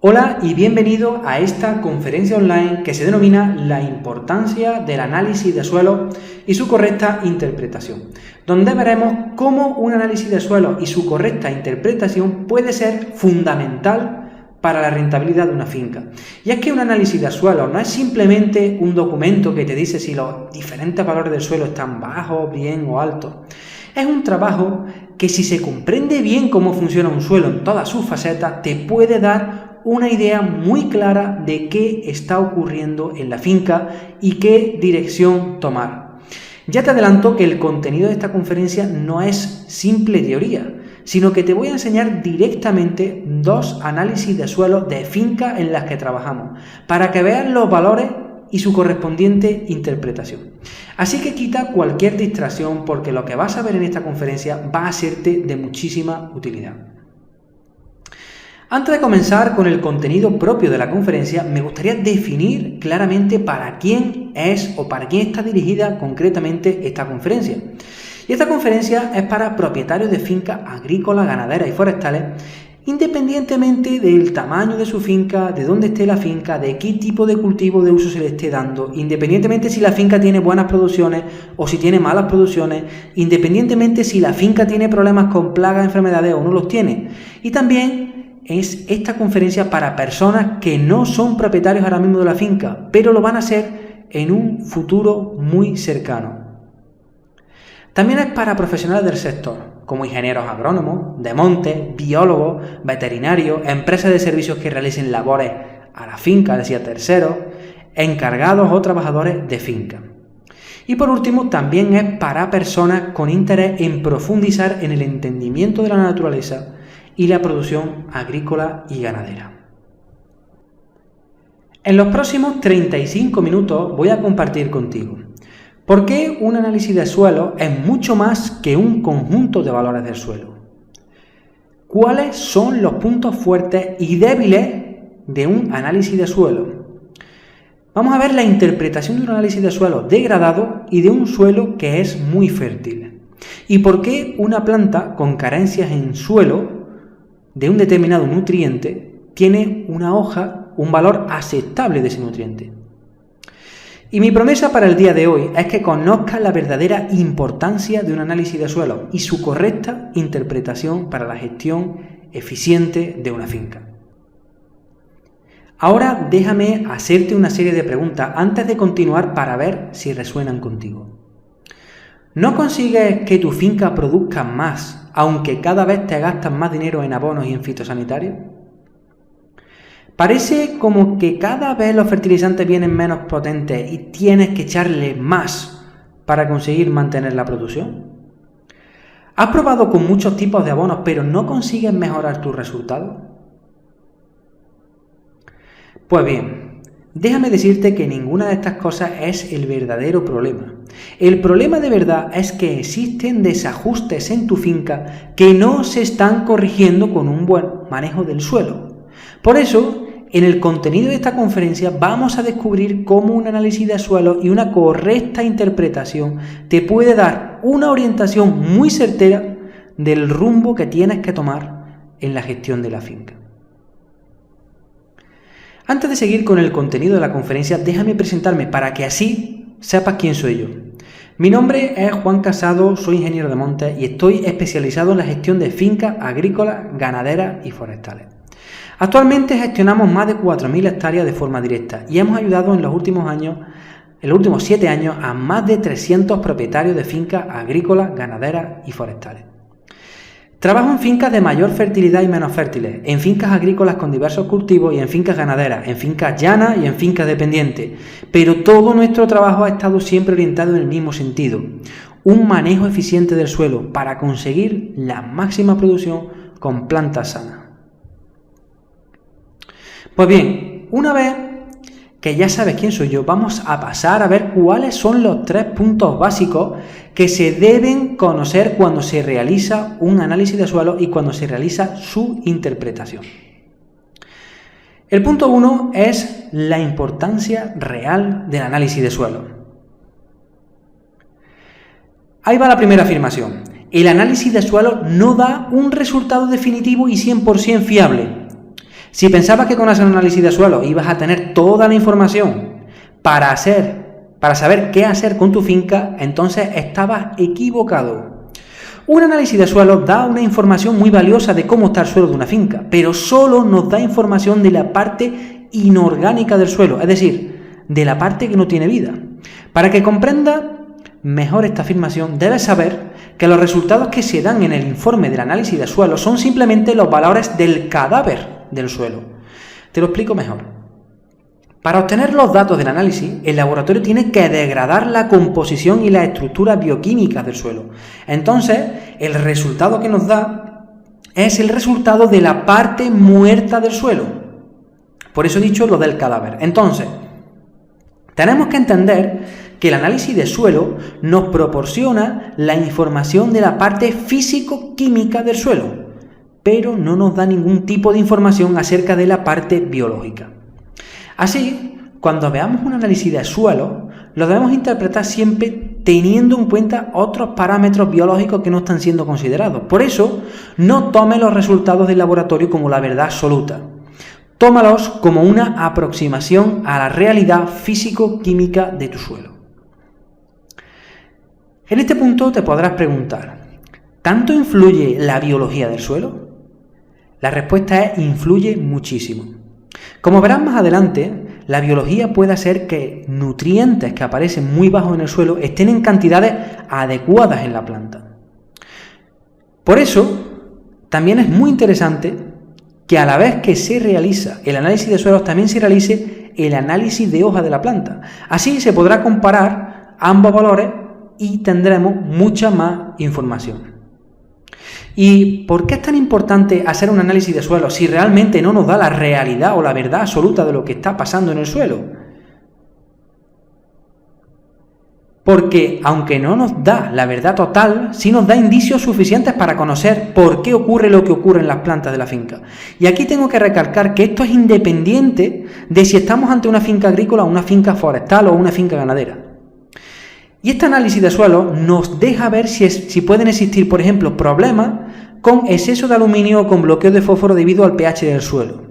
Hola y bienvenido a esta conferencia online que se denomina La importancia del análisis de suelo y su correcta interpretación, donde veremos cómo un análisis de suelo y su correcta interpretación puede ser fundamental para la rentabilidad de una finca. Y es que un análisis de suelo no es simplemente un documento que te dice si los diferentes valores del suelo están bajos, bien o altos. Es un trabajo que, si se comprende bien cómo funciona un suelo en todas sus facetas, te puede dar una idea muy clara de qué está ocurriendo en la finca y qué dirección tomar. Ya te adelanto que el contenido de esta conferencia no es simple teoría, sino que te voy a enseñar directamente dos análisis de suelo de fincas en las que trabajamos, para que veas los valores y su correspondiente interpretación. Así que quita cualquier distracción, porque lo que vas a ver en esta conferencia va a serte de muchísima utilidad. Antes de comenzar con el contenido propio de la conferencia, me gustaría definir claramente para quién es o para quién está dirigida concretamente esta conferencia. Y esta conferencia es para propietarios de fincas agrícolas, ganaderas y forestales, independientemente del tamaño de su finca, de dónde esté la finca, de qué tipo de cultivo de uso se le esté dando, independientemente si la finca tiene buenas producciones o si tiene malas producciones, independientemente si la finca tiene problemas con plagas, enfermedades o no los tiene. Y también es esta conferencia para personas que no son propietarios ahora mismo de la finca, pero lo van a ser en un futuro muy cercano. También es para profesionales del sector, como ingenieros agrónomos, de monte, biólogos, veterinarios, empresas de servicios que realicen labores a la finca, es decir, a terceros, encargados o trabajadores de finca. Y por último, también es para personas con interés en profundizar en el entendimiento de la naturaleza y la producción agrícola y ganadera. En los próximos 35 minutos voy a compartir contigo por qué un análisis de suelo es mucho más que un conjunto de valores del suelo. ¿Cuáles son los puntos fuertes y débiles de un análisis de suelo? Vamos a ver la interpretación de un análisis de suelo degradado y de un suelo que es muy fértil. Y por qué una planta con carencias en suelo de un determinado nutriente tiene una hoja, un valor aceptable de ese nutriente. Y mi promesa para el día de hoy es que conozcas la verdadera importancia de un análisis de suelo y su correcta interpretación para la gestión eficiente de una finca. Ahora déjame hacerte una serie de preguntas antes de continuar para ver si resuenan contigo. ¿No consigues que tu finca produzca más, aunque cada vez te gastas más dinero en abonos y en fitosanitarios? Parece como que cada vez los fertilizantes vienen menos potentes y tienes que echarle más para conseguir mantener la producción. ¿Has probado con muchos tipos de abonos pero no consigues mejorar tus resultados? Pues bien, déjame decirte que ninguna de estas cosas es el verdadero problema. El problema de verdad es que existen desajustes en tu finca que no se están corrigiendo con un buen manejo del suelo. Por eso, en el contenido de esta conferencia vamos a descubrir cómo un análisis de suelo y una correcta interpretación te puede dar una orientación muy certera del rumbo que tienes que tomar en la gestión de la finca. Antes de seguir con el contenido de la conferencia, déjame presentarme para que así sepas quién soy yo. Mi nombre es Juan Casado, soy ingeniero de montes y estoy especializado en la gestión de fincas agrícolas, ganaderas y forestales. Actualmente gestionamos más de 4.000 hectáreas de forma directa y hemos ayudado en los últimos 7 años a más de 300 propietarios de fincas agrícolas, ganaderas y forestales. Trabajo en fincas de mayor fertilidad y menos fértiles, en fincas agrícolas con diversos cultivos y en fincas ganaderas, en fincas llanas y en fincas dependientes. Pero todo nuestro trabajo ha estado siempre orientado en el mismo sentido: un manejo eficiente del suelo para conseguir la máxima producción con plantas sanas. Pues bien, una vez que ya sabes quién soy yo, vamos a pasar a ver cuáles son los 3 puntos básicos que se deben conocer cuando se realiza un análisis de suelo y cuando se realiza su interpretación. El punto 1 es la importancia real del análisis de suelo. Ahí va la primera afirmación. El análisis de suelo no da un resultado definitivo y 100% fiable. Si pensabas que con hacer un análisis de suelo ibas a tener toda la información para saber qué hacer con tu finca, entonces estabas equivocado. Un análisis de suelo da una información muy valiosa de cómo está el suelo de una finca, pero solo nos da información de la parte inorgánica del suelo, es decir, de la parte que no tiene vida. Para que comprenda mejor esta afirmación, debes saber que los resultados que se dan en el informe del análisis de suelo son simplemente los valores del cadáver del suelo. Te lo explico mejor. Para obtener los datos del análisis, el laboratorio tiene que degradar la composición y la estructura bioquímica del suelo. Entonces, el resultado que nos da es el resultado de la parte muerta del suelo. Por eso he dicho lo del cadáver. Entonces, tenemos que entender que el análisis de suelo nos proporciona la información de la parte físico-química del suelo, pero no nos da ningún tipo de información acerca de la parte biológica. Así, cuando veamos un análisis de suelo, lo debemos interpretar siempre teniendo en cuenta otros parámetros biológicos que no están siendo considerados. Por eso, no tome los resultados del laboratorio como la verdad absoluta. Tómalos como una aproximación a la realidad físico-química de tu suelo. En este punto te podrás preguntar, ¿tanto influye la biología del suelo? La respuesta es influye muchísimo. Como verás más adelante, la biología puede hacer que nutrientes que aparecen muy bajos en el suelo estén en cantidades adecuadas en la planta. Por eso, también es muy interesante que a la vez que se realiza el análisis de suelos, también se realice el análisis de hoja de la planta. Así se podrá comparar ambos valores y tendremos mucha más información. ¿Y por qué es tan importante hacer un análisis de suelo si realmente no nos da la realidad o la verdad absoluta de lo que está pasando en el suelo? Porque aunque no nos da la verdad total, sí nos da indicios suficientes para conocer por qué ocurre lo que ocurre en las plantas de la finca. Y aquí tengo que recalcar que esto es independiente de si estamos ante una finca agrícola, una finca forestal o una finca ganadera. Y este análisis de suelo nos deja ver si pueden existir, por ejemplo, problemas con exceso de aluminio o con bloqueo de fósforo debido al pH del suelo.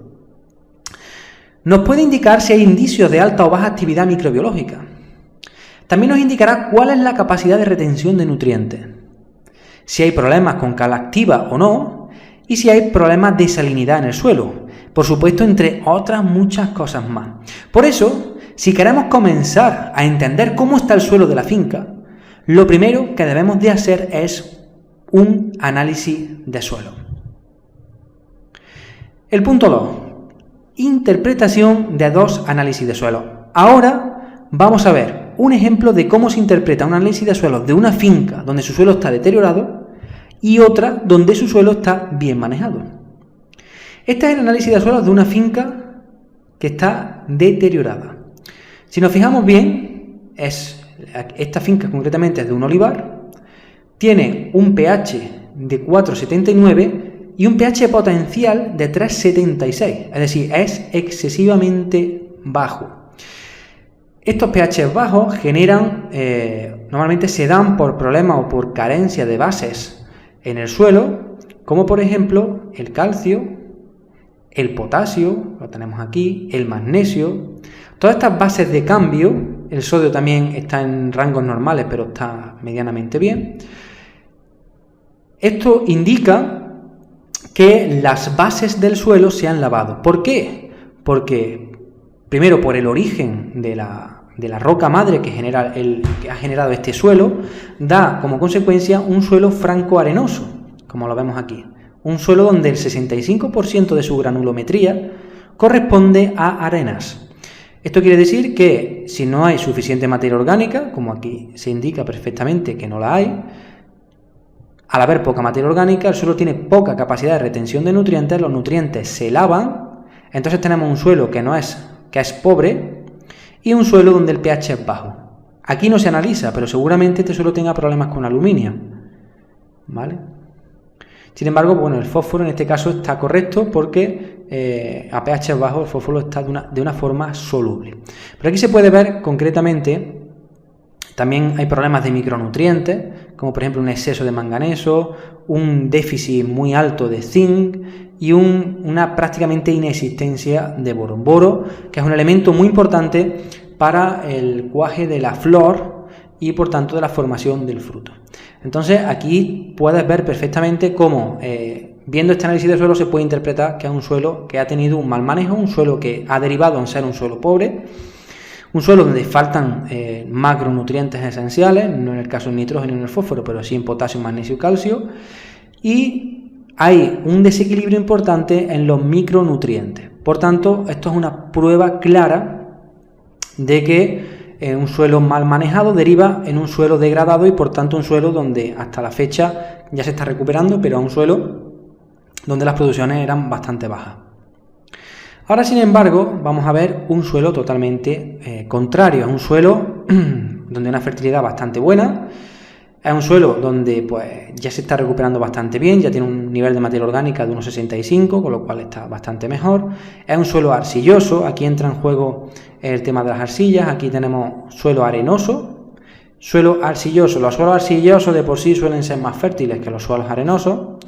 Nos puede indicar si hay indicios de alta o baja actividad microbiológica. También nos indicará cuál es la capacidad de retención de nutrientes, si hay problemas con cal activa o no, y si hay problemas de salinidad en el suelo, por supuesto, entre otras muchas cosas más. Por eso, si queremos comenzar a entender cómo está el suelo de la finca, lo primero que debemos de hacer es un análisis de suelo. El punto 2. Interpretación de dos análisis de suelo. Ahora vamos a ver un ejemplo de cómo se interpreta un análisis de suelo de una finca donde su suelo está deteriorado y otra donde su suelo está bien manejado. Este es el análisis de suelo de una finca que está deteriorada. Si nos fijamos bien, esta finca concretamente es de un olivar, tiene un pH de 4,79 y un pH potencial de 3,76, es decir, es excesivamente bajo. Estos pH bajos normalmente se dan por problemas o por carencia de bases en el suelo, como por ejemplo el calcio, el potasio, lo tenemos aquí, el magnesio. Todas estas bases de cambio, el sodio también está en rangos normales, pero está medianamente bien. Esto indica que las bases del suelo se han lavado. ¿Por qué? Porque, primero, por el origen de la roca madre que ha generado este suelo, da como consecuencia un suelo franco-arenoso, como lo vemos aquí. Un suelo donde el 65% de su granulometría corresponde a arenas. Esto quiere decir que si no hay suficiente materia orgánica, como aquí se indica perfectamente que no la hay, al haber poca materia orgánica, el suelo tiene poca capacidad de retención de nutrientes, los nutrientes se lavan, entonces tenemos un suelo que es pobre y un suelo donde el pH es bajo. Aquí no se analiza, pero seguramente este suelo tenga problemas con aluminio, ¿vale? Sin embargo, bueno, el fósforo en este caso está correcto porque a pH bajo el fósforo está de una forma soluble. Pero aquí se puede ver concretamente, también hay problemas de micronutrientes, como por ejemplo un exceso de manganeso, un déficit muy alto de zinc y una prácticamente inexistencia de boro. Boro, que es un elemento muy importante para el cuaje de la flor y por tanto de la formación del fruto. Entonces aquí puedes ver perfectamente cómo viendo este análisis de suelo se puede interpretar que es un suelo que ha tenido un mal manejo, un suelo que ha derivado en ser un suelo pobre, un suelo donde faltan macronutrientes esenciales, no en el caso del nitrógeno ni en el fósforo, pero sí en potasio, magnesio y calcio, y hay un desequilibrio importante en los micronutrientes. Por tanto, esto es una prueba clara de que un suelo mal manejado deriva en un suelo degradado y por tanto un suelo donde hasta la fecha ya se está recuperando, pero a un suelo donde las producciones eran bastante bajas. Ahora, sin embargo, vamos a ver un suelo totalmente contrario. Es un suelo donde hay una fertilidad bastante buena. Es un suelo donde pues ya se está recuperando bastante bien, ya tiene un nivel de materia orgánica de 1,65, con lo cual está bastante mejor. Es un suelo arcilloso, aquí entra en juego el tema de las arcillas, aquí tenemos suelo arenoso, suelo arcilloso. Los suelos arcillosos de por sí suelen ser más fértiles que los suelos arenosos.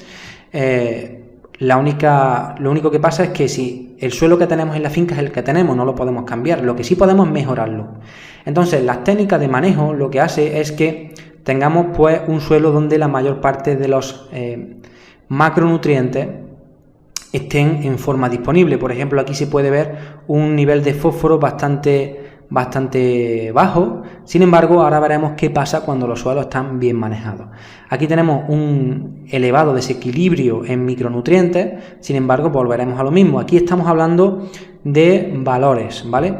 Lo único que pasa es que si el suelo que tenemos en la finca es el que tenemos, no lo podemos cambiar, lo que sí podemos es mejorarlo. Entonces, las técnicas de manejo lo que hace es que tengamos pues un suelo donde la mayor parte de los macronutrientes estén en forma disponible. Por ejemplo, aquí se puede ver un nivel de fósforo bastante bajo. Sin embargo, ahora veremos qué pasa cuando los suelos están bien manejados. Aquí tenemos un elevado desequilibrio en micronutrientes. Sin embargo, volveremos a lo mismo. Aquí estamos hablando de valores, ¿vale?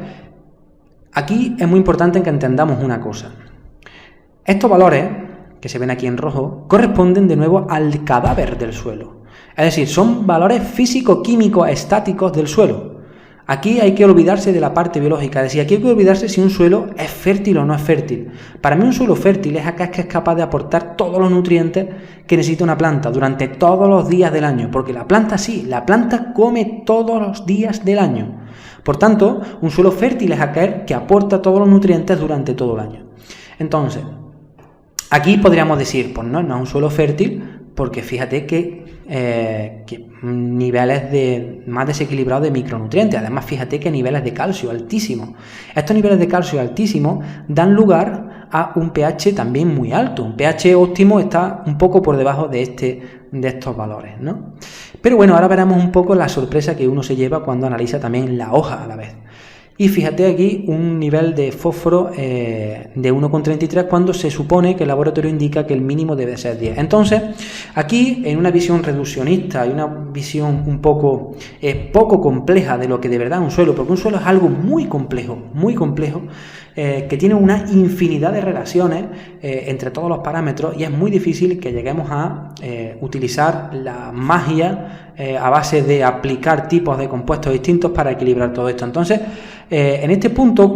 Aquí es muy importante que entendamos una cosa. Estos valores, que se ven aquí en rojo, corresponden de nuevo al cadáver del suelo. Es decir, son valores físico-químicos estáticos del suelo. Aquí hay que olvidarse de la parte biológica, es decir, aquí hay que olvidarse si un suelo es fértil o no es fértil. Para mí un suelo fértil es aquel que es capaz de aportar todos los nutrientes que necesita una planta durante todos los días del año, porque la planta sí, la planta come todos los días del año. Por tanto, un suelo fértil es aquel que aporta todos los nutrientes durante todo el año. Entonces, aquí podríamos decir, pues no es un suelo fértil, porque fíjate que niveles más desequilibrados de micronutrientes. Además, fíjate que niveles de calcio altísimos. Estos niveles de calcio altísimos dan lugar a un pH también muy alto. Un pH óptimo está un poco por debajo de estos valores, ¿no? Pero bueno, ahora veremos un poco la sorpresa que uno se lleva cuando analiza también la hoja a la vez. Y fíjate aquí un nivel de fósforo de 1,33 cuando se supone que el laboratorio indica que el mínimo debe ser 10. Entonces, aquí en una visión reduccionista y una visión un poco compleja de lo que de verdad es un suelo, porque un suelo es algo muy complejo, que tiene una infinidad de relaciones entre todos los parámetros y es muy difícil que lleguemos a utilizar la magia a base de aplicar tipos de compuestos distintos para equilibrar todo esto. Entonces, en este punto,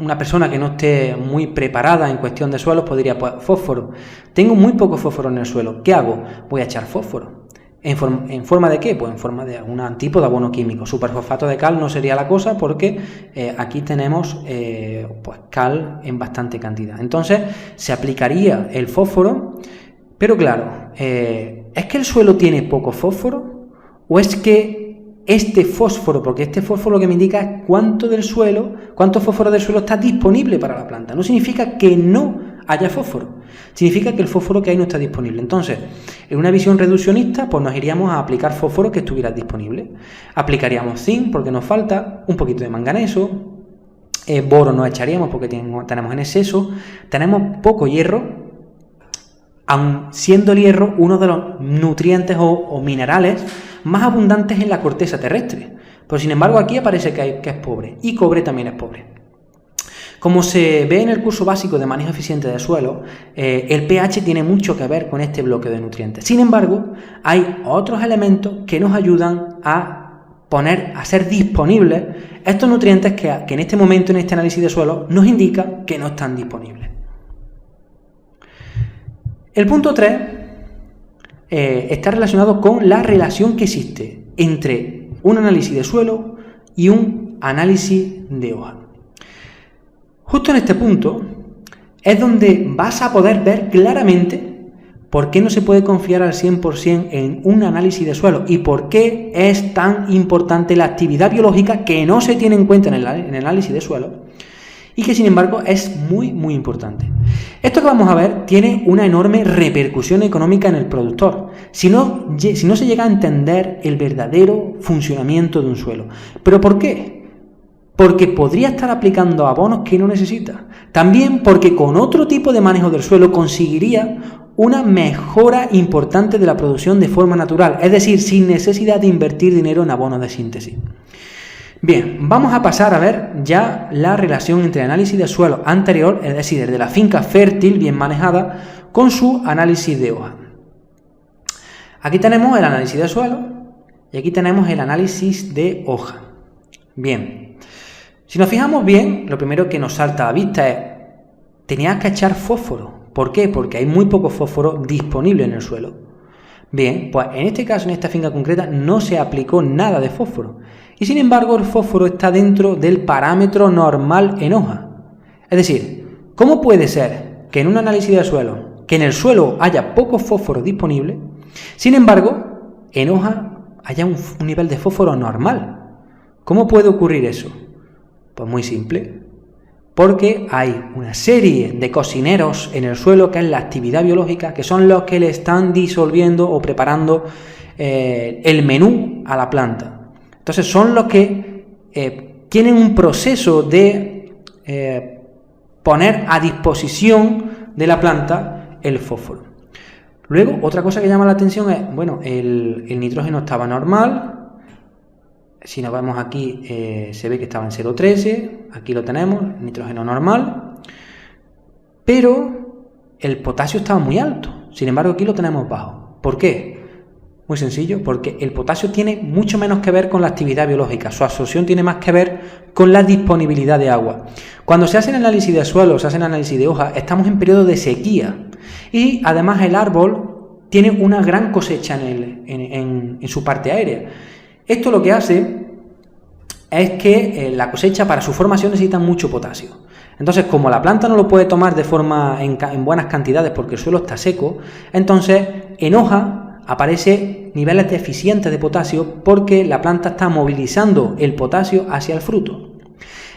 una persona que no esté muy preparada en cuestión de suelos podría, pues, fósforo. Tengo muy poco fósforo en el suelo. ¿Qué hago? Voy a echar fósforo. ¿En forma de qué? Pues en forma de algún tipo de abono químico. Superfosfato de cal no sería la cosa porque aquí tenemos pues cal en bastante cantidad. Entonces se aplicaría el fósforo, pero claro, ¿es que el suelo tiene poco fósforo? ¿O es que este fósforo, porque este fósforo lo que me indica es cuánto fósforo del suelo está disponible para la planta? No significa que no haya fósforo, significa que el fósforo que hay no está disponible. Entonces, en una visión reduccionista, pues nos iríamos a aplicar fósforo que estuviera disponible. Aplicaríamos zinc porque nos falta, un poquito de manganeso, boro no echaríamos porque tenemos en exceso, tenemos poco hierro, aun siendo el hierro uno de los nutrientes o minerales más abundantes en la corteza terrestre. Pero sin embargo aquí aparece que es pobre, y cobre también es pobre. Como se ve en el curso básico de manejo eficiente de suelo, el pH tiene mucho que ver con este bloque de nutrientes. Sin embargo, hay otros elementos que nos ayudan a ser disponibles estos nutrientes que en este momento, en este análisis de suelo, nos indica que no están disponibles. El punto 3 está relacionado con la relación que existe entre un análisis de suelo y un análisis de hoja. Justo en este punto es donde vas a poder ver claramente ¿Por qué no se puede confiar al 100% en un análisis de suelo? ¿Y por qué es tan importante la actividad biológica que no se tiene en cuenta en el análisis de suelo y que sin embargo es muy muy importante? Esto que vamos a ver tiene una enorme repercusión económica en el productor, si no se llega a entender el verdadero funcionamiento de un suelo. ¿Pero por qué? Porque podría estar aplicando abonos que no necesita. También porque con otro tipo de manejo del suelo conseguiría una mejora importante de la producción de forma natural, es decir, sin necesidad de invertir dinero en abonos de síntesis. Bien, vamos a pasar a ver ya la relación entre el análisis de suelo anterior, es decir, el de la finca fértil bien manejada, con su análisis de hoja. Aquí tenemos el análisis de suelo y aquí tenemos el análisis de hoja. Bien, si nos fijamos bien, lo primero que nos salta a la vista es, tenías que echar fósforo. ¿Por qué? Porque hay muy poco fósforo disponible en el suelo. Bien, pues en este caso, en esta finca concreta, no se aplicó nada de fósforo. Y sin embargo, el fósforo está dentro del parámetro normal en hoja. Es decir, ¿cómo puede ser que en un análisis de suelo, que en el suelo haya poco fósforo disponible, sin embargo, en hoja haya un nivel de fósforo normal? ¿Cómo puede ocurrir eso? Pues muy simple. Porque hay una serie de cocineros en el suelo, que es la actividad biológica, que son los que le están disolviendo o preparando el menú a la planta. Entonces son los que tienen un proceso de poner a disposición de la planta el fósforo. Luego, otra cosa que llama la atención es, bueno, el nitrógeno estaba normal. Si nos vemos aquí, se ve que estaba en 0,13, aquí lo tenemos, nitrógeno normal, pero el potasio estaba muy alto, sin embargo aquí lo tenemos bajo. ¿Por qué? Muy sencillo, porque el potasio tiene mucho menos que ver con la actividad biológica, su absorción tiene más que ver con la disponibilidad de agua. Cuando se hace el análisis de suelo, se hace el análisis de hoja, estamos en periodo de sequía y además el árbol tiene una gran cosecha en su parte aérea. Esto lo que hace es que la cosecha para su formación necesita mucho potasio. Entonces, como la planta no lo puede tomar de forma en buenas cantidades porque el suelo está seco, entonces en hoja aparece niveles deficientes de potasio porque la planta está movilizando el potasio hacia el fruto.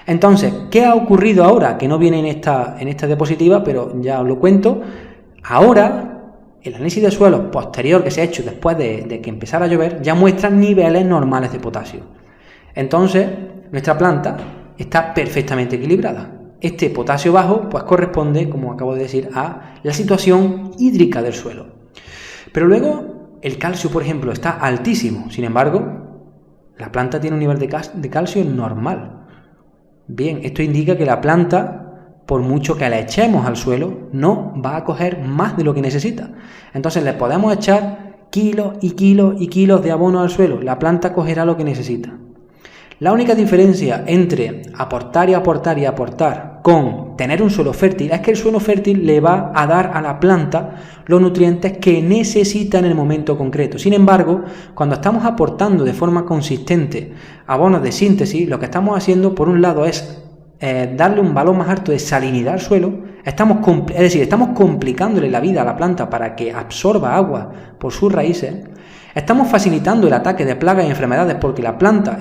Entonces, ¿qué ha ocurrido ahora? Que no viene en esta diapositiva, pero ya os lo cuento. Ahora, el análisis de suelos posterior que se ha hecho después de que empezara a llover ya muestra niveles normales de potasio. Entonces, nuestra planta está perfectamente equilibrada. Este potasio bajo pues corresponde, como acabo de decir, a la situación hídrica del suelo. Pero luego, el calcio, por ejemplo, está altísimo. Sin embargo, la planta tiene un nivel de calcio normal. Bien, esto indica que la planta, por mucho que le echemos al suelo, no va a coger más de lo que necesita. Entonces le podemos echar kilos y kilos y kilos de abono al suelo. La planta cogerá lo que necesita. La única diferencia entre aportar y aportar y aportar con tener un suelo fértil es que el suelo fértil le va a dar a la planta los nutrientes que necesita en el momento concreto. Sin embargo, cuando estamos aportando de forma consistente abonos de síntesis, lo que estamos haciendo por un lado es darle un valor más alto de salinidad al suelo, estamos complicándole la vida a la planta para que absorba agua por sus raíces, estamos facilitando el ataque de plagas y enfermedades porque la planta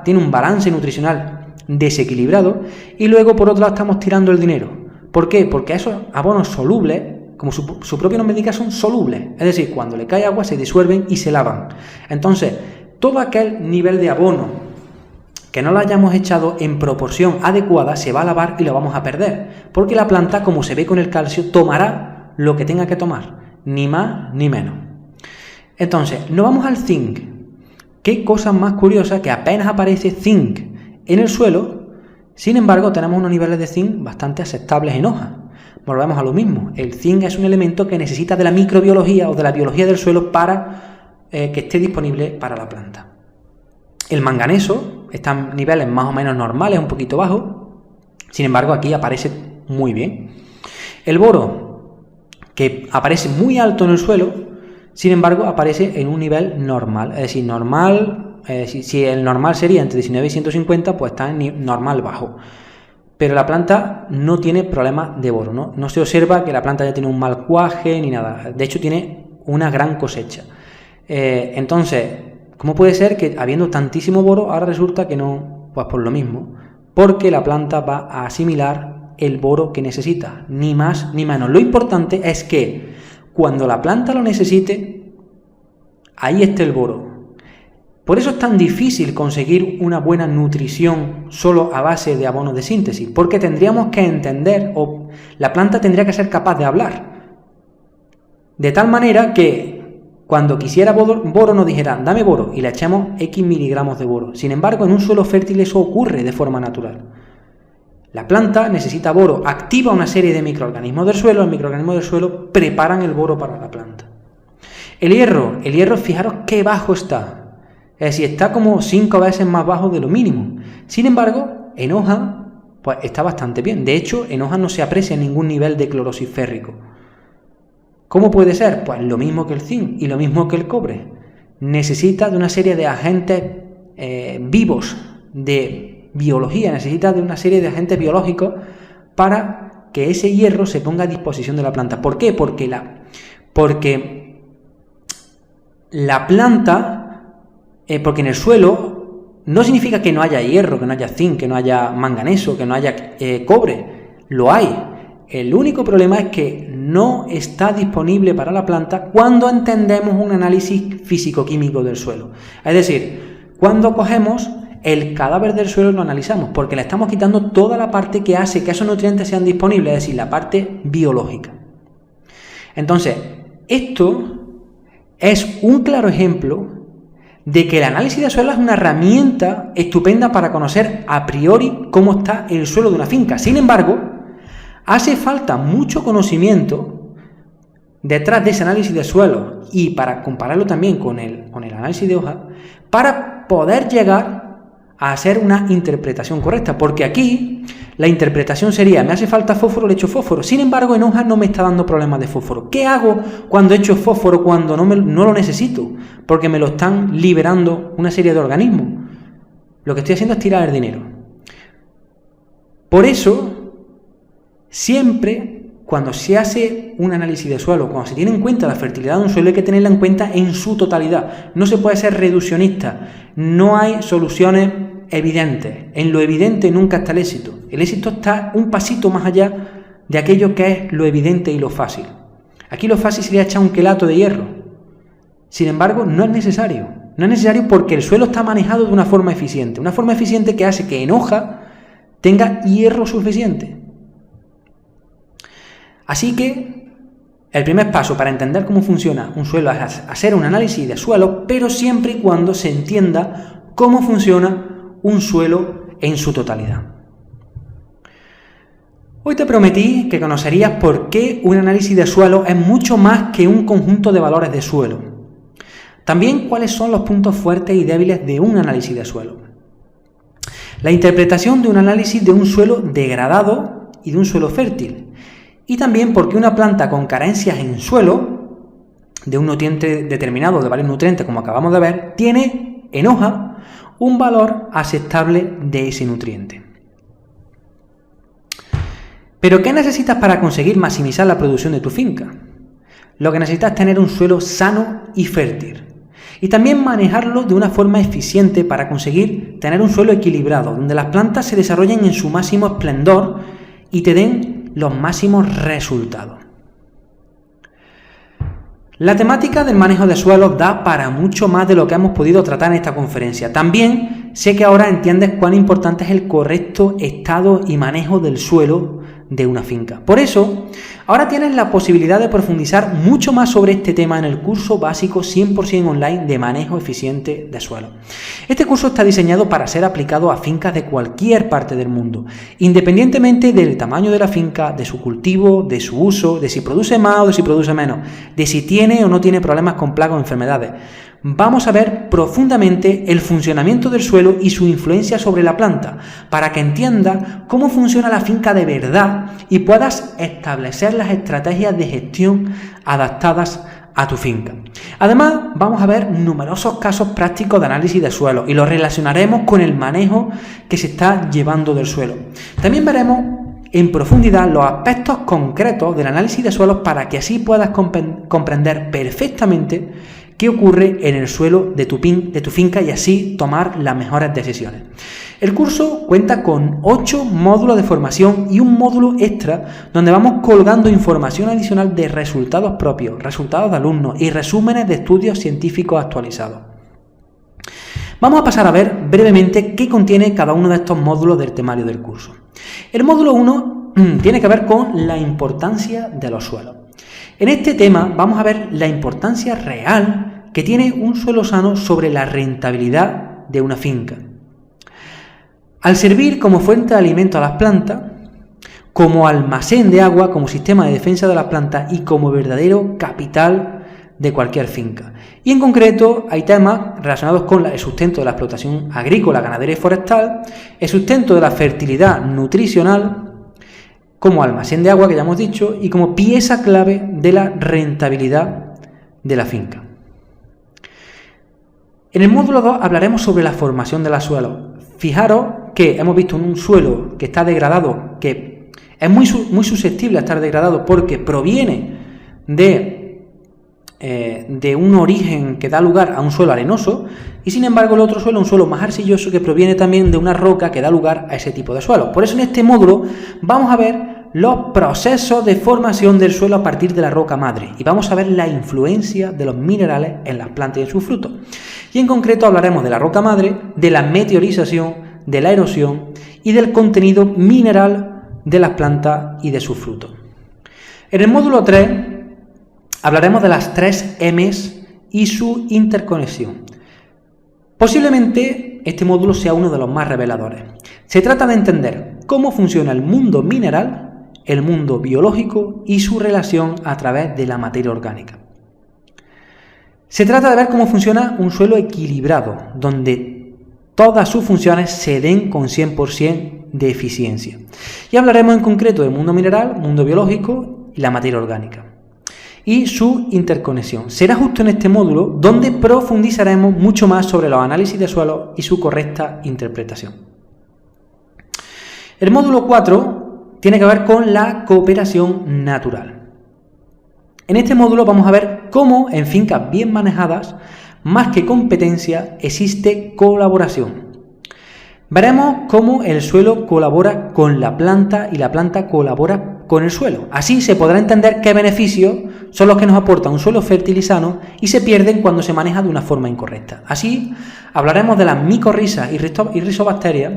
tiene un balance nutricional desequilibrado y luego por otro lado estamos tirando el dinero. ¿Por qué? Porque esos abonos solubles, como su propio nombre indica, son solubles, es decir, cuando le cae agua se disuelven y se lavan. Entonces, todo aquel nivel de abono que no lo hayamos echado en proporción adecuada se va a lavar y lo vamos a perder, porque la planta, como se ve con el calcio, tomará lo que tenga que tomar, ni más ni menos. Entonces, nos vamos al zinc. Qué cosa más curiosa que apenas aparece zinc en el suelo, sin embargo tenemos unos niveles de zinc bastante aceptables en hoja. Volvemos a lo mismo, el zinc es un elemento que necesita de la microbiología o de la biología del suelo para que esté disponible para la planta. El manganeso está en niveles más o menos normales, un poquito bajos, sin embargo aquí aparece muy bien. El boro, que aparece muy alto en el suelo, sin embargo aparece en un nivel normal, es decir, normal, si el normal sería entre 19 y 150, pues está en normal bajo. pero la planta no tiene problemas de boro, ¿no? No se observa que la planta ya tiene un mal cuaje ni nada, de hecho tiene una gran cosecha. Entonces, ¿cómo puede ser que habiendo tantísimo boro ahora resulta que no? Pues por lo mismo, porque la planta va a asimilar el boro que necesita, ni más ni menos. Lo importante es que cuando la planta lo necesite, ahí esté el boro. Por eso es tan difícil conseguir una buena nutrición solo a base de abonos de síntesis, porque tendríamos que entender, o la planta tendría que ser capaz de hablar, de tal manera que cuando quisiera boro nos dijera, dame boro, y le echamos X miligramos de boro. Sin embargo, en un suelo fértil eso ocurre de forma natural. La planta necesita boro, activa una serie de microorganismos del suelo, los microorganismos del suelo preparan el boro para la planta. El hierro, fijaros qué bajo está. Es decir, está como 5 veces más bajo de lo mínimo. Sin embargo, en hoja, pues está bastante bien. De hecho, en hoja no se aprecia ningún nivel de clorosis férrico. ¿Cómo puede ser? Pues lo mismo que el zinc y lo mismo que el cobre. Necesita de una serie de agentes vivos de biología, necesita de una serie de agentes biológicos para que ese hierro se ponga a disposición de la planta. ¿Por qué? Porque en el suelo no significa que no haya hierro, que no haya zinc, que no haya manganeso, que no haya cobre. Lo hay. El único problema es que no está disponible para la planta cuando entendemos un análisis físico-químico del suelo. Es decir, cuando cogemos el cadáver del suelo y lo analizamos, porque le estamos quitando toda la parte que hace que esos nutrientes sean disponibles, es decir, la parte biológica. Entonces, esto es un claro ejemplo de que el análisis de suelo es una herramienta estupenda para conocer a priori cómo está el suelo de una finca. Sin embargo, hace falta mucho conocimiento detrás de ese análisis de suelo y para compararlo también con el análisis de hoja para poder llegar a hacer una interpretación correcta, porque aquí la interpretación sería, me hace falta fósforo, le echo fósforo. Sin embargo, en hoja no me está dando problemas de fósforo. ¿Qué hago cuando echo fósforo cuando no lo necesito? Porque me lo están liberando una serie de organismos. Lo que estoy haciendo es tirar el dinero. Por eso, siempre cuando se hace un análisis de suelo, cuando se tiene en cuenta la fertilidad de un suelo, hay que tenerla en cuenta en su totalidad. No se puede ser reduccionista. No hay soluciones evidentes. En lo evidente nunca está el éxito. El éxito está un pasito más allá de aquello que es lo evidente y lo fácil. Aquí lo fácil sería echar un quelato de hierro. Sin embargo, no es necesario. No es necesario porque el suelo está manejado de una forma eficiente. Una forma eficiente que hace que en hoja tenga hierro suficiente. Así que el primer paso para entender cómo funciona un suelo es hacer un análisis de suelo, pero siempre y cuando se entienda cómo funciona un suelo en su totalidad. Hoy te prometí que conocerías por qué un análisis de suelo es mucho más que un conjunto de valores de suelo. También cuáles son los puntos fuertes y débiles de un análisis de suelo. La interpretación de un análisis de un suelo degradado y de un suelo fértil. Y también porque una planta con carencias en suelo, de un nutriente determinado, de varios nutrientes como acabamos de ver, tiene en hoja un valor aceptable de ese nutriente. ¿Pero qué necesitas para conseguir maximizar la producción de tu finca? Lo que necesitas es tener un suelo sano y fértil. Y también manejarlo de una forma eficiente para conseguir tener un suelo equilibrado, donde las plantas se desarrollen en su máximo esplendor y te den los máximos resultados. La temática del manejo de suelos da para mucho más de lo que hemos podido tratar en esta conferencia. También sé que ahora entiendes cuán importante es el correcto estado y manejo del suelo de una finca. Por eso, ahora tienes la posibilidad de profundizar mucho más sobre este tema en el curso básico 100% online de manejo eficiente de suelo. Este curso está diseñado para ser aplicado a fincas de cualquier parte del mundo, independientemente del tamaño de la finca, de su cultivo, de su uso, de si produce más o de si produce menos, de si tiene o no tiene problemas con plagas o enfermedades. Vamos a ver profundamente el funcionamiento del suelo y su influencia sobre la planta, para que entiendas cómo funciona la finca de verdad y puedas establecer las estrategias de gestión adaptadas a tu finca. Además, vamos a ver numerosos casos prácticos de análisis de suelo y los relacionaremos con el manejo que se está llevando del suelo. También veremos en profundidad los aspectos concretos del análisis de suelos para que así puedas comprender perfectamente qué ocurre en el suelo de tu finca y así tomar las mejores decisiones. El curso cuenta con 8 módulos de formación y un módulo extra donde vamos colgando información adicional de resultados propios, resultados de alumnos y resúmenes de estudios científicos actualizados. Vamos a pasar a ver brevemente qué contiene cada uno de estos módulos del temario del curso. El módulo 1 tiene que ver con la importancia de los suelos. En este tema vamos a ver la importancia real que tiene un suelo sano sobre la rentabilidad de una finca. Al servir como fuente de alimento a las plantas, como almacén de agua, como sistema de defensa de las plantas y como verdadero capital de cualquier finca. Y en concreto hay temas relacionados con el sustento de la explotación agrícola, ganadera y forestal, el sustento de la fertilidad nutricional, como almacén de agua que ya hemos dicho y como pieza clave de la rentabilidad de la finca. En el módulo 2 hablaremos sobre la formación de los suelos. Fijaros que hemos visto un suelo que está degradado, que es muy susceptible a estar degradado porque proviene de un origen que da lugar a un suelo arenoso, y sin embargo el otro suelo es un suelo más arcilloso que proviene también de una roca que da lugar a ese tipo de suelo. Por eso en este módulo vamos a ver los procesos de formación del suelo a partir de la roca madre y vamos a ver la influencia de los minerales en las plantas y en sus frutos. Y en concreto hablaremos de la roca madre, de la meteorización, de la erosión y del contenido mineral de las plantas y de sus frutos. En el módulo 3 hablaremos de las 3 M's y su interconexión. Posiblemente este módulo sea uno de los más reveladores. Se trata de entender cómo funciona el mundo mineral, el mundo biológico y su relación a través de la materia orgánica. Se trata de ver cómo funciona un suelo equilibrado, donde todas sus funciones se den con 100% de eficiencia. Y hablaremos en concreto del mundo mineral, mundo biológico y la materia orgánica y su interconexión. Será justo en este módulo donde profundizaremos mucho más sobre los análisis de suelo y su correcta interpretación. El módulo 4 tiene que ver con la cooperación natural. En este módulo vamos a ver cómo en fincas bien manejadas, más que competencia, existe colaboración. Veremos cómo el suelo colabora con la planta y la planta colabora con el suelo. Así se podrá entender qué beneficios son los que nos aporta un suelo fértil y sano y se pierden cuando se maneja de una forma incorrecta. Así hablaremos de las micorrizas y rizobacterias,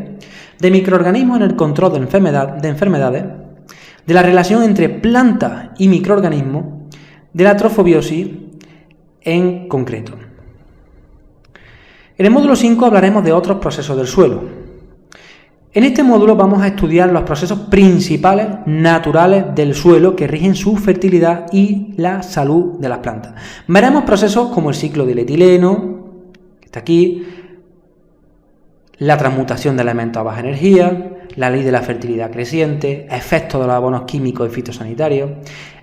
de microorganismos en el control de enfermedades, de la relación entre planta y microorganismos, de la trofobiosis en concreto. En el módulo 5 hablaremos de otros procesos del suelo. En este módulo vamos a estudiar los procesos principales naturales del suelo que rigen su fertilidad y la salud de las plantas. Veremos procesos como el ciclo del etileno, que está aquí, la transmutación de elementos a baja energía, la ley de la fertilidad creciente, efectos de los abonos químicos y fitosanitarios,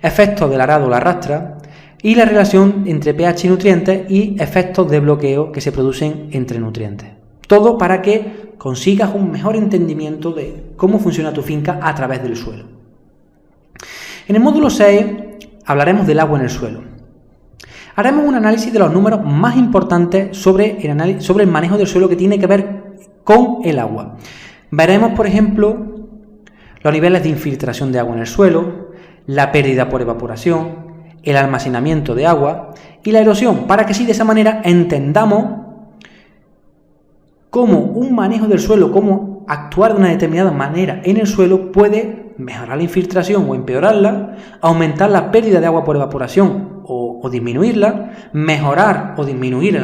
efectos del arado o la rastra y la relación entre pH y nutrientes y efectos de bloqueo que se producen entre nutrientes. Todo para que consigas un mejor entendimiento de cómo funciona tu finca a través del suelo. En el módulo 6 hablaremos del agua en el suelo. Haremos un análisis de los números más importantes sobre el manejo del suelo que tiene que ver con el agua. Veremos, por ejemplo, los niveles de infiltración de agua en el suelo, la pérdida por evaporación, el almacenamiento de agua y la erosión, para que así de esa manera entendamos cómo un manejo del suelo, cómo actuar de una determinada manera en el suelo puede mejorar la infiltración o empeorarla, aumentar la pérdida de agua por evaporación o disminuirla, mejorar o disminuir el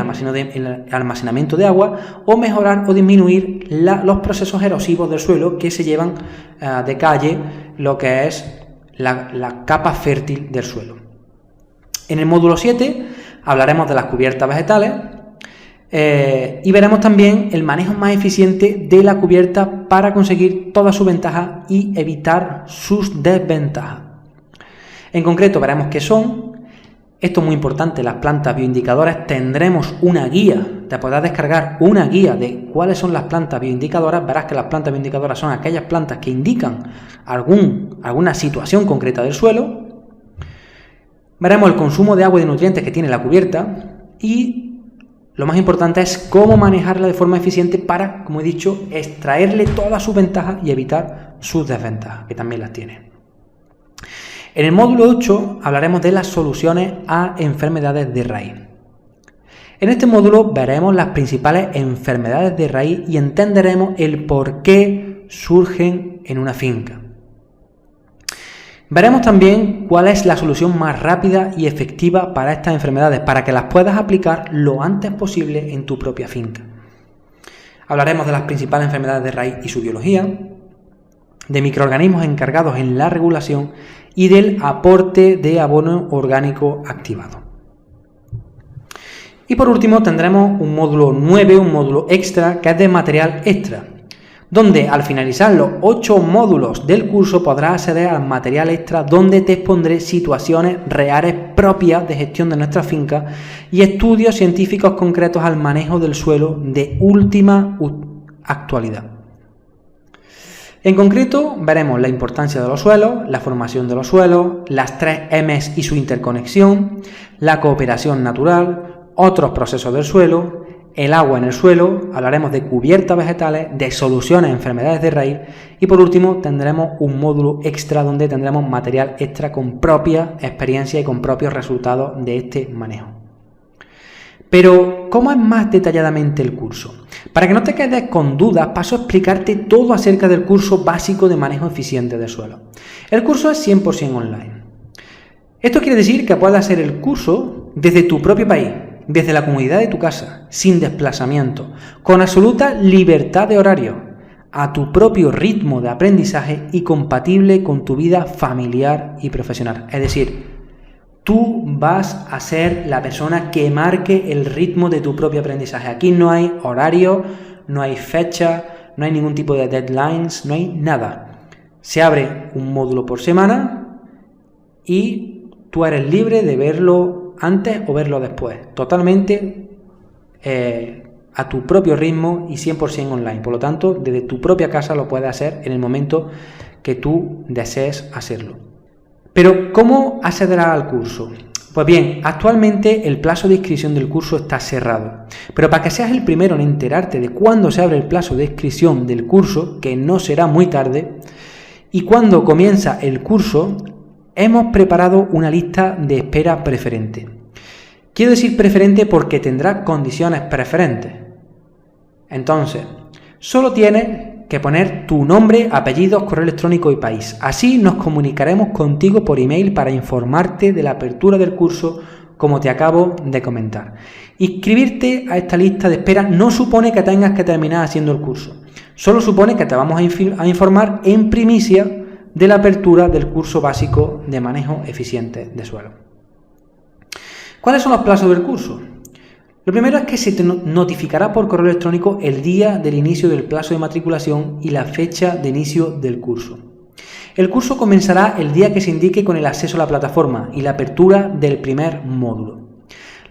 almacenamiento de agua o mejorar o disminuir los procesos erosivos del suelo que se llevan de calle lo que es la capa fértil del suelo. En el módulo 7 hablaremos de las cubiertas vegetales, y veremos también el manejo más eficiente de la cubierta para conseguir todas sus ventajas y evitar sus desventajas. En concreto veremos qué son, Esto es muy importante, las plantas bioindicadoras tendremos una guía, te podrás descargar una guía de cuáles son las plantas bioindicadoras. Verás que las plantas bioindicadoras son aquellas plantas que indican alguna situación concreta del suelo. Veremos el consumo de agua y de nutrientes que tiene la cubierta y lo más importante es cómo manejarla de forma eficiente para, como he dicho, extraerle todas sus ventajas y evitar sus desventajas, que también las tiene. En el módulo 8 hablaremos de las soluciones a enfermedades de raíz. En este módulo veremos las principales enfermedades de raíz y entenderemos el por qué surgen en una finca. Veremos también cuál es la solución más rápida y efectiva para estas enfermedades, para que las puedas aplicar lo antes posible en tu propia finca. Hablaremos de las principales enfermedades de raíz y su biología, de microorganismos encargados en la regulación y del aporte de abono orgánico activado. Y por último tendremos un módulo 9, un módulo extra, que es de material extra, donde al finalizar los 8 módulos del curso podrás acceder al material extra, donde te expondré situaciones reales propias de gestión de nuestra finca y estudios científicos concretos al manejo del suelo de última actualidad. En concreto, veremos la importancia de los suelos, la formación de los suelos, las 3 M's y su interconexión, la cooperación natural, otros procesos del suelo, el agua en el suelo, hablaremos de cubiertas vegetales, de soluciones a enfermedades de raíz y por último tendremos un módulo extra donde tendremos material extra con propia experiencia y con propios resultados de este manejo. Pero, ¿cómo es más detalladamente el curso? Para que no te quedes con dudas, paso a explicarte todo acerca del curso básico de manejo eficiente del suelo. El curso es 100% online. Esto quiere decir que puedes hacer el curso desde tu propio país, desde la comodidad de tu casa, sin desplazamiento, con absoluta libertad de horario, a tu propio ritmo de aprendizaje y compatible con tu vida familiar y profesional. Es decir, tú vas a ser la persona que marque el ritmo de tu propio aprendizaje. Aquí no hay horario, no hay fecha, no hay ningún tipo de deadlines, no hay nada. Se abre un módulo por semana y tú eres libre de verlo antes o verlo después. Totalmente a tu propio ritmo y 100% online. Por lo tanto, desde tu propia casa lo puedes hacer en el momento que tú desees hacerlo. Pero, ¿cómo accederás al curso? Pues bien, actualmente el plazo de inscripción del curso está cerrado. Pero para que seas el primero en enterarte de cuándo se abre el plazo de inscripción del curso, que no será muy tarde, y cuándo comienza el curso, hemos preparado una lista de espera preferente. Quiero decir preferente porque tendrá condiciones preferentes. Entonces, solo tienes que poner tu nombre, apellidos, correo electrónico y país. Así nos comunicaremos contigo por email para informarte de la apertura del curso, como te acabo de comentar. Inscribirte a esta lista de espera no supone que tengas que terminar haciendo el curso. Solo supone que te vamos a informar en primicia de la apertura del curso básico de manejo eficiente de suelo. ¿Cuáles son los plazos del curso? Lo primero es que se te notificará por correo electrónico el día del inicio del plazo de matriculación y la fecha de inicio del curso. El curso comenzará el día que se indique con el acceso a la plataforma y la apertura del primer módulo.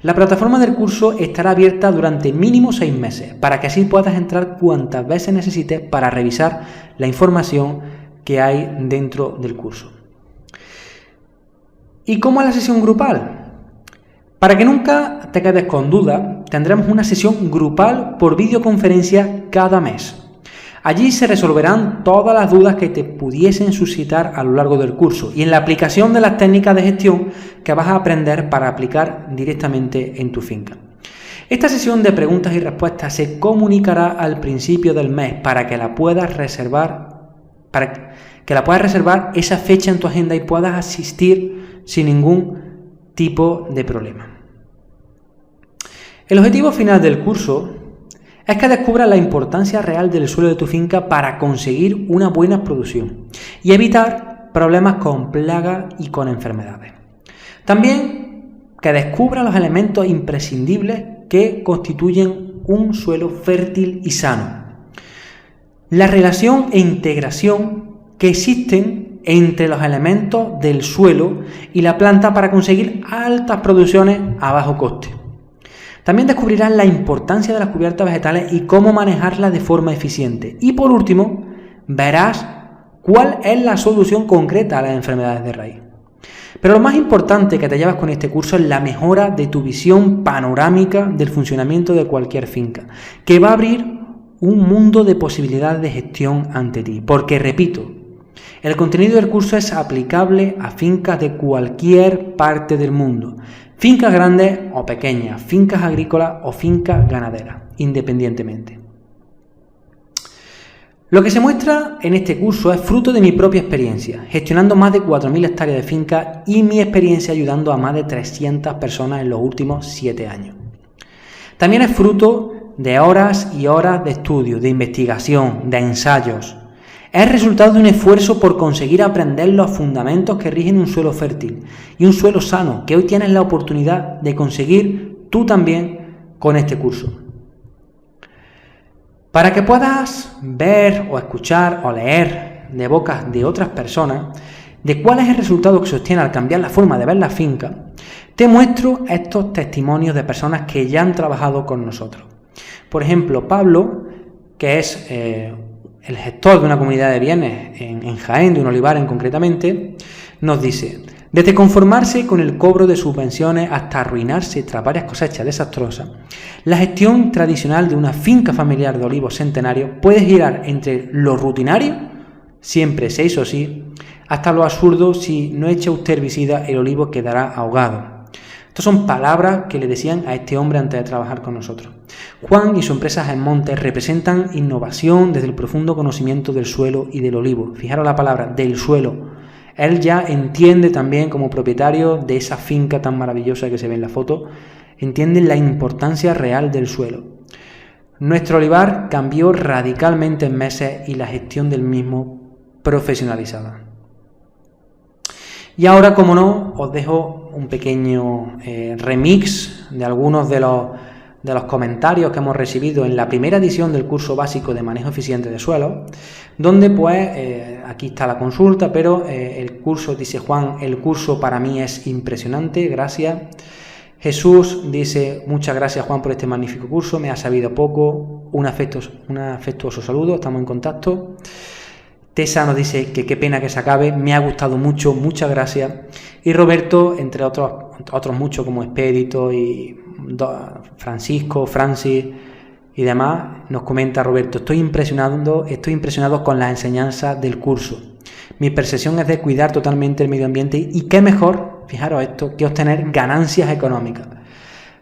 La plataforma del curso estará abierta durante mínimo 6 meses, para que así puedas entrar cuantas veces necesites para revisar la información que hay dentro del curso. ¿Y cómo es la sesión grupal? Para que nunca te quedes con duda, tendremos una sesión grupal por videoconferencia cada mes. Allí se resolverán todas las dudas que te pudiesen suscitar a lo largo del curso y en la aplicación de las técnicas de gestión que vas a aprender para aplicar directamente en tu finca. Esta sesión de preguntas y respuestas se comunicará al principio del mes para que la puedas reservar, esa fecha en tu agenda y puedas asistir sin ningún tipo de problema. El objetivo final del curso es que descubras la importancia real del suelo de tu finca para conseguir una buena producción y evitar problemas con plagas y con enfermedades. También que descubras los elementos imprescindibles que constituyen un suelo fértil y sano. La relación e integración que existen entre los elementos del suelo y la planta para conseguir altas producciones a bajo coste. También descubrirás la importancia de las cubiertas vegetales y cómo manejarlas de forma eficiente. Y por último, verás cuál es la solución concreta a las enfermedades de raíz. Pero lo más importante que te llevas con este curso es la mejora de tu visión panorámica del funcionamiento de cualquier finca, que va a abrir un mundo de posibilidades de gestión ante ti. Porque, repito, el contenido del curso es aplicable a fincas de cualquier parte del mundo, fincas grandes o pequeñas, fincas agrícolas o fincas ganaderas, independientemente. Lo que se muestra en este curso es fruto de mi propia experiencia, gestionando más de 4.000 hectáreas de fincas y mi experiencia ayudando a más de 300 personas en los últimos 7 años. También es fruto de horas y horas de estudio, de investigación, de ensayos. Es resultado de un esfuerzo por conseguir aprender los fundamentos que rigen un suelo fértil y un suelo sano, que hoy tienes la oportunidad de conseguir tú también con este curso. Para que puedas ver o escuchar o leer de boca de otras personas de cuál es el resultado que se obtiene al cambiar la forma de ver la finca, te muestro estos testimonios de personas que ya han trabajado con nosotros. Por ejemplo, Pablo, que es el gestor de una comunidad de bienes en Jaén, de un olivar concretamente, nos dice: desde conformarse con el cobro de subvenciones hasta arruinarse tras varias cosechas desastrosas, la gestión tradicional de una finca familiar de olivos centenarios puede girar entre lo rutinario, siempre se hizo así, hasta lo absurdo: si no echa usted herbicida, el olivo quedará ahogado. Estas son palabras que le decían a este hombre antes de trabajar con nosotros. Juan y su empresa Gemonte representan innovación desde el profundo conocimiento del suelo y del olivo. Fijaros la palabra, del suelo. Él ya entiende también, como propietario de esa finca tan maravillosa que se ve en la foto, entiende la importancia real del suelo. Nuestro olivar cambió radicalmente en meses y la gestión del mismo profesionalizada. Y ahora, como no, os dejo un pequeño remix de algunos de los comentarios que hemos recibido en la primera edición del curso básico de manejo eficiente de suelos, donde pues aquí está la consulta, pero el curso, dice Juan, el curso para mí es impresionante, gracias. Jesús dice: muchas gracias, Juan, por este magnífico curso, me ha sabido poco, un afectuoso saludo, estamos en contacto. Tessa nos dice que qué pena que se acabe, me ha gustado mucho, muchas gracias. Y Roberto, entre otros muchos como Expedito y Francisco, Francis y demás, nos comenta Roberto: estoy impresionado con las enseñanzas del curso. Mi percepción es de cuidar totalmente el medio ambiente y qué mejor, fijaros esto, que obtener ganancias económicas.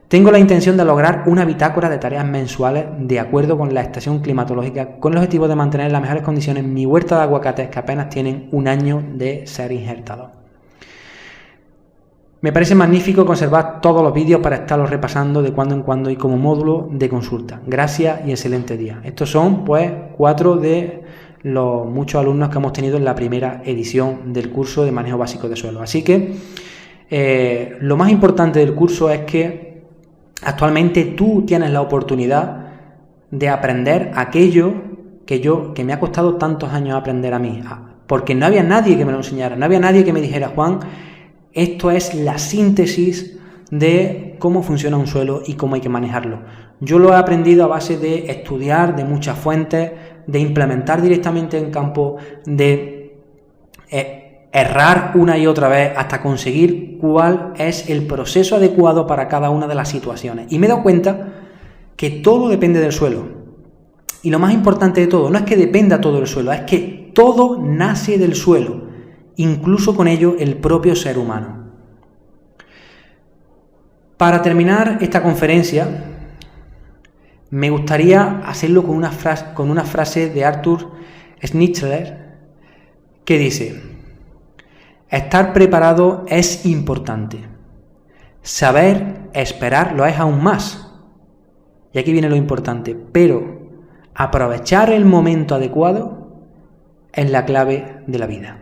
Tengo la intención de lograr una bitácora de tareas mensuales de acuerdo con la estación climatológica, con el objetivo de mantener en las mejores condiciones mi huerta de aguacates que apenas tienen un año de ser injertados. Me parece magnífico conservar todos los vídeos para estarlos repasando de cuando en cuando y como módulo de consulta. Gracias y excelente día. Estos son pues 4 de los muchos alumnos que hemos tenido en la primera edición del curso de manejo básico de suelo. Así que lo más importante del curso es que actualmente tú tienes la oportunidad de aprender aquello que me ha costado tantos años aprender a mí, porque no había nadie que me lo enseñara, no había nadie que me dijera: Juan, esto es la síntesis de cómo funciona un suelo y cómo hay que manejarlo. Yo lo he aprendido a base de estudiar de muchas fuentes, de implementar directamente en campo, de errar una y otra vez hasta conseguir cuál es el proceso adecuado para cada una de las situaciones. Y me he dado cuenta que todo depende del suelo. Y lo más importante de todo, no es que dependa todo del suelo, es que todo nace del suelo, incluso con ello el propio ser humano. Para terminar esta conferencia, me gustaría hacerlo con una frase de Arthur Schnitzler que dice: estar preparado es importante, saber esperar lo es aún más. Y aquí viene lo importante, pero aprovechar el momento adecuado es la clave de la vida.